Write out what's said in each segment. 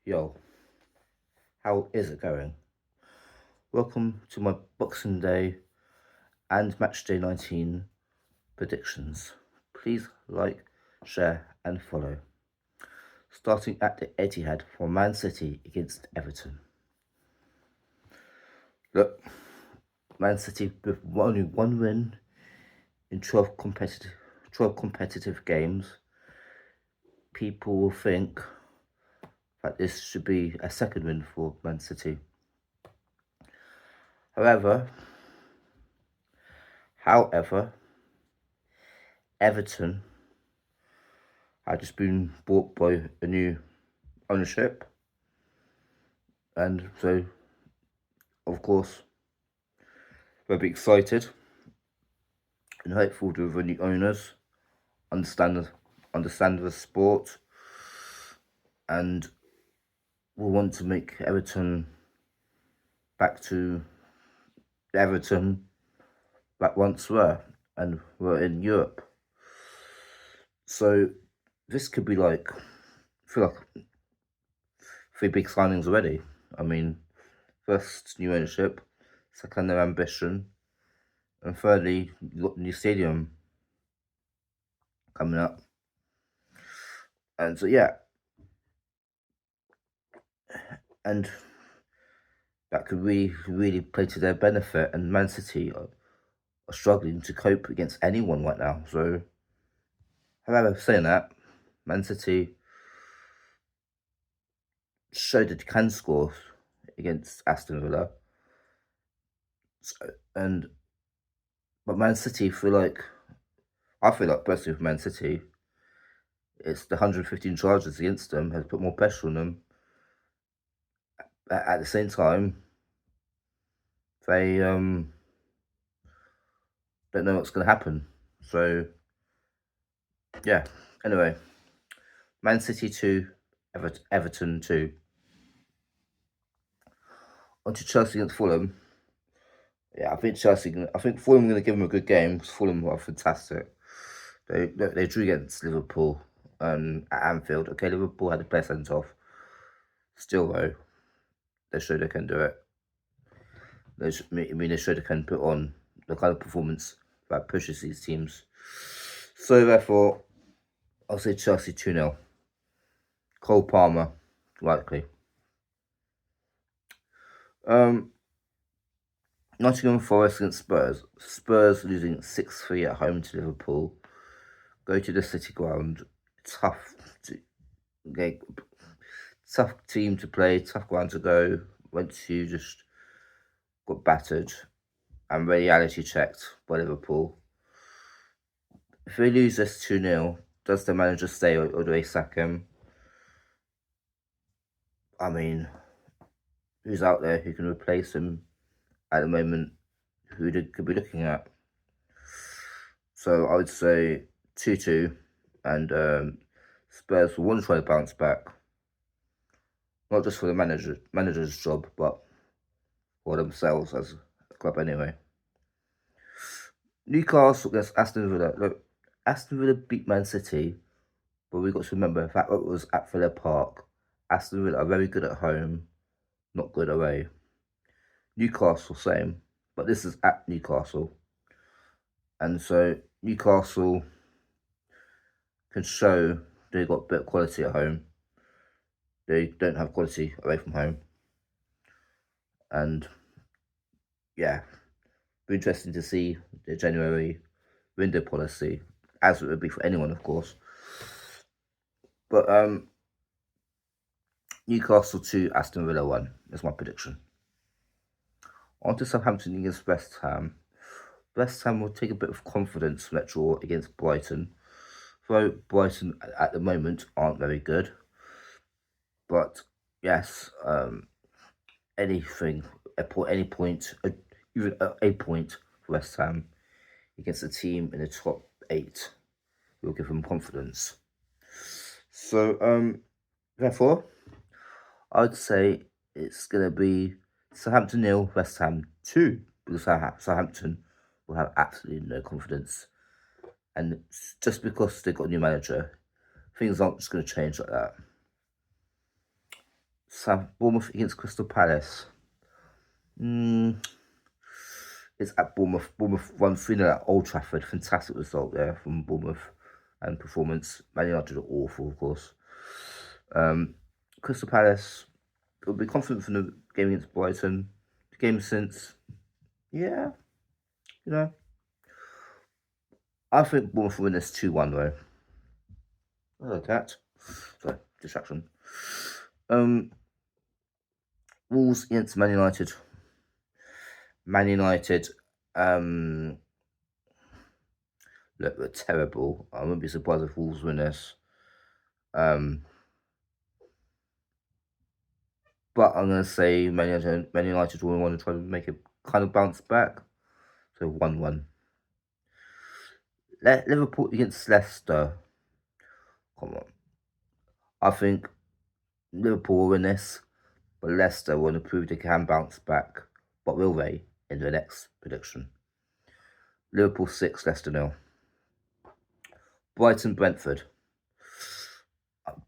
Yo, how is it going? Welcome to my Boxing Day and Matchday 19 predictions. Please like, share and follow. Starting at the Etihad for Man City against Everton. Look, Man City with only one win in 12 competitive games. People will think that this should be a second win for Man City. However, Everton had just been bought by a new ownership, and so, of course, we'll be excited and hopeful to the new owners understand the sport, and we want to make Everton back to Everton that once were and were in Europe. So this could be I feel like 3 big signings already. I mean, first, new ownership, second, their ambition, and thirdly, you've got the new stadium coming up. And so, yeah. And that could really play to their benefit. And Man City are struggling to cope against anyone right now. So, however, saying that, Man City showed that they can score against Aston Villa. But Man City I feel like personally with Man City, it's the 115 charges against them has put more pressure on them. At the same time, they don't know what's going to happen. So, yeah. Anyway, Man City 2, Everton 2. On to Chelsea against Fulham. Yeah, I think Fulham are going to give them a good game because Fulham are fantastic. They drew against Liverpool at Anfield. Okay, Liverpool had the player sent off. Still, though, they showed they can do it. They showed they can put on the kind of performance that pushes these teams. So, therefore, I'll say Chelsea 2-0. Cole Palmer, likely. Nottingham Forest against Spurs. Spurs losing 6-3 at home to Liverpool. Go to the City ground. Tough team to play, tough ground to go. Went to just got battered and reality checked by Liverpool. If they lose this 2-0, does the manager stay or do they sack him? I mean, who's out there who can replace him at the moment? Who could be looking at? So I would say 2-2, and Spurs will want to try to bounce back, not just for the manager's job, but for themselves as a club anyway. Newcastle against Aston Villa. Look, Aston Villa beat Man City, but we got to remember that was at Villa Park. Aston Villa are very good at home, not good away. Newcastle, same, but this is at Newcastle. And so Newcastle can show they've got a bit of quality at home. They don't have quality away from home. And yeah, be interesting to see the January window policy, as it would be for anyone, of course. But Newcastle 2, Aston Villa 1 is my prediction. On to Southampton against West Ham. West Ham will take a bit of confidence from that draw against Brighton. Though Brighton at the moment aren't very good. But yes, any point, even a point for West Ham against a team in the top 8 will give them confidence. So, therefore, I'd say it's going to be Southampton 0, West Ham 2, because Southampton will have absolutely no confidence. And just because they've got a new manager, things aren't just going to change like that. Bournemouth against Crystal Palace. It's at Bournemouth. Bournemouth won 3-0 at Old Trafford. Fantastic result there from Bournemouth and performance. Man United are awful, of course. Crystal Palace will be confident from the game against Brighton. The game since, yeah, you know. I think Bournemouth will win this 2-1 though. Oh, that. Sorry, distraction. Wolves against Man United. Man United, look, they're terrible. I wouldn't be surprised if Wolves win this. But I'm going to say Man United will want to try to make it kind of bounce back. So 1-1. Liverpool against Leicester. Come on. I think Liverpool will win this, but Leicester want to prove they can bounce back. But will they in the next prediction? Liverpool 6, Leicester 0. Brighton, Brentford.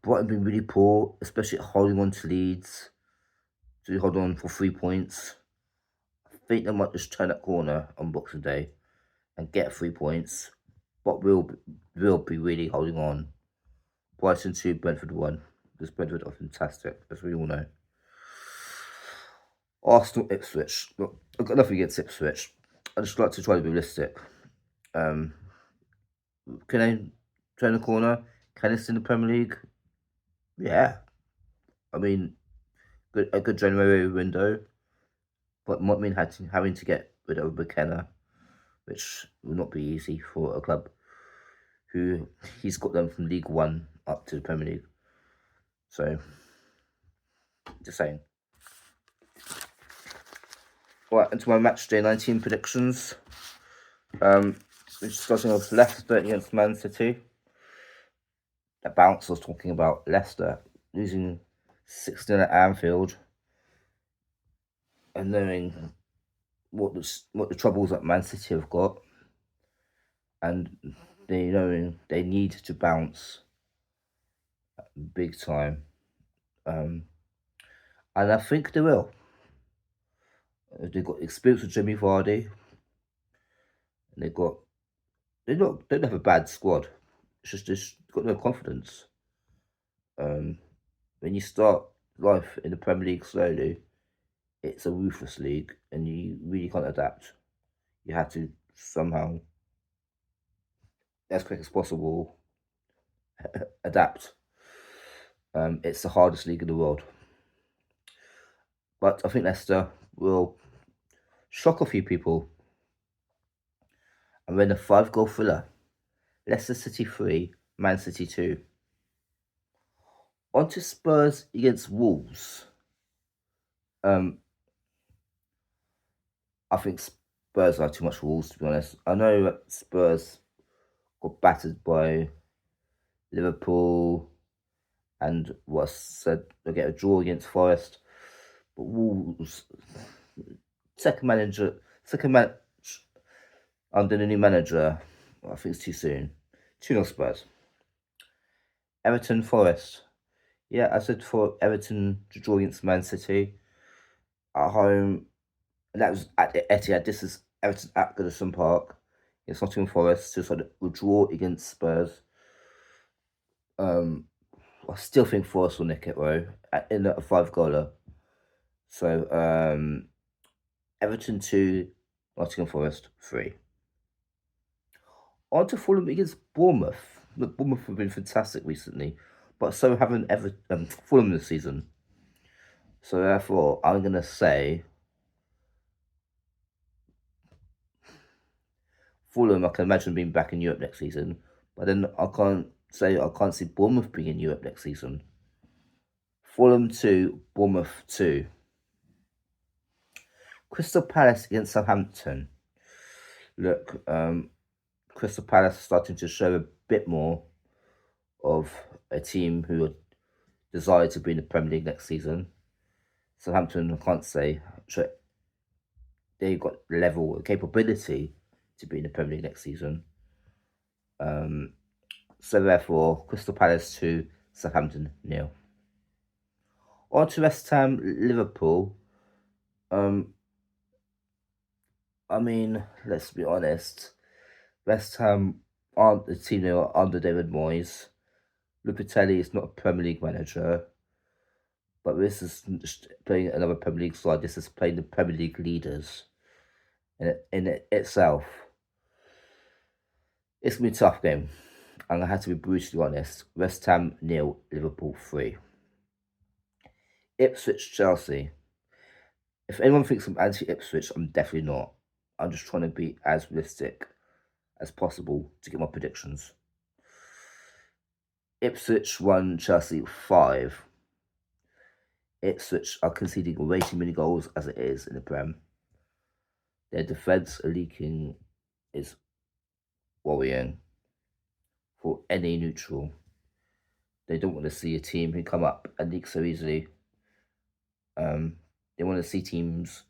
Brighton been really poor, especially holding on to leads. To hold on for 3 points. I think they might just turn that corner on Boxing Day and get 3 points. But we'll be really holding on. Brighton 2, Brentford 1. Because Brentford are fantastic, as we all know. Arsenal, Ipswich. Look, I've got nothing against Ipswich. I just like to try to be realistic. Can they turn the corner? Can they stay in the Premier League? Yeah. I mean, a good January window, but might mean having to get rid of McKenna, which will not be easy for a club who he's got them from League One up to the Premier League. So, just saying. Right, into my match day 19 predictions. We're starting with Leicester against Man City. That bounce I was talking about, Leicester losing 6-0 at Anfield, and knowing what the troubles that Man City have got, and they knowing they need to bounce big time, and I think they will. They've got experience with Jimmy Vardy, and they don't have a bad squad. It's just got no confidence. When you start life in the Premier League slowly, it's a ruthless league, and you really can't adapt. You have to somehow, as quick as possible, adapt. It's the hardest league in the world. But I think Leicester will shock a few people and win a 5-goal thriller. Leicester City 3, Man City 2. On to Spurs against Wolves. I think Spurs are too much for Wolves, to be honest. I know that Spurs got battered by Liverpool and was said they'll get a draw against Forest. But Wolves, second match under the new manager, I think it's too soon. 2-0 Spurs. Everton, Forest. Yeah, I said for Everton to draw against Man City at home. And that was at the Etihad. This is Everton at Goodison Park. It's Nottingham Forest. So we'll draw against Spurs. I still think Forest will nick it though in a 5-goaler. So Everton 2, Nottingham Forest 3. On to Fulham against Bournemouth. Look, Bournemouth have been fantastic recently, but so haven't Fulham this season. So therefore, I'm going to say Fulham, I can imagine being back in Europe next season, but then I can't see Bournemouth being in Europe next season. Fulham 2, Bournemouth 2. Crystal Palace against Southampton. Look, Crystal Palace starting to show a bit more of a team who are desired to be in the Premier League next season. Southampton, I can't say they've got the level of capability to be in the Premier League next season. So therefore, Crystal Palace 2, Southampton 0. On to West Ham, Liverpool. I mean, let's be honest. West Ham aren't the team they were under David Moyes. Lupitelli is not a Premier League manager, but this is just playing another Premier League side. This is playing the Premier League leaders. In itself, it's gonna be a tough game. And I have to be brutally honest. West Ham 0, Liverpool 3. Ipswich, Chelsea. If anyone thinks I'm anti-Ipswich, I'm definitely not. I'm just trying to be as realistic as possible to get my predictions. Ipswich 1, Chelsea 5. Ipswich are conceding way too many goals as it is in the Prem. Their defence leaking is worrying for any neutral. They don't want to see a team who come up and leak so easily. They want to see teams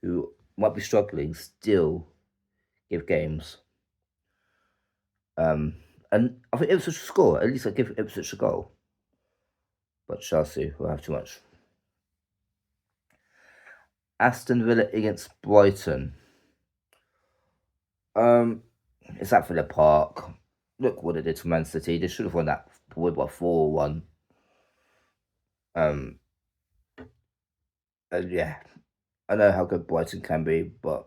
who might be struggling still give games. And I think Ipswich will score. At least I give Ipswich a goal. But Chelsea will have too much. Aston Villa against Brighton. It's at Villa Park. Look what it did to Man City. They should have won that by 4-1. And yeah, I know how good Brighton can be, but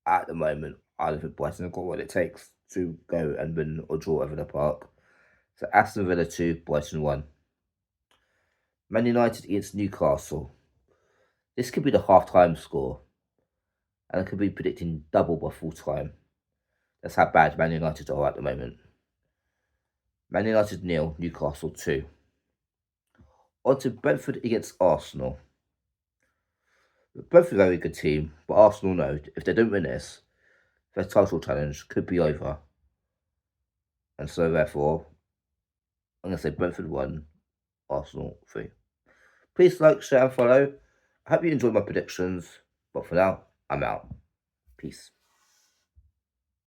at the moment, I don't think Brighton have got what it takes to go and win or draw over the park. So Aston Villa 2, Brighton 1. Man Utd against Newcastle. This could be the half-time score. And I could be predicting double by full-time. That's how bad Man Utd are at the moment. Man Utd 0, Newcastle 2. On to Brentford against Arsenal. Brentford are a very good team, but Arsenal know if they don't win this, their title challenge could be over. And so therefore, I'm going to say Brentford 1, Arsenal 3. Please like, share and follow. I hope you enjoyed my predictions, but for now, I'm out. Peace.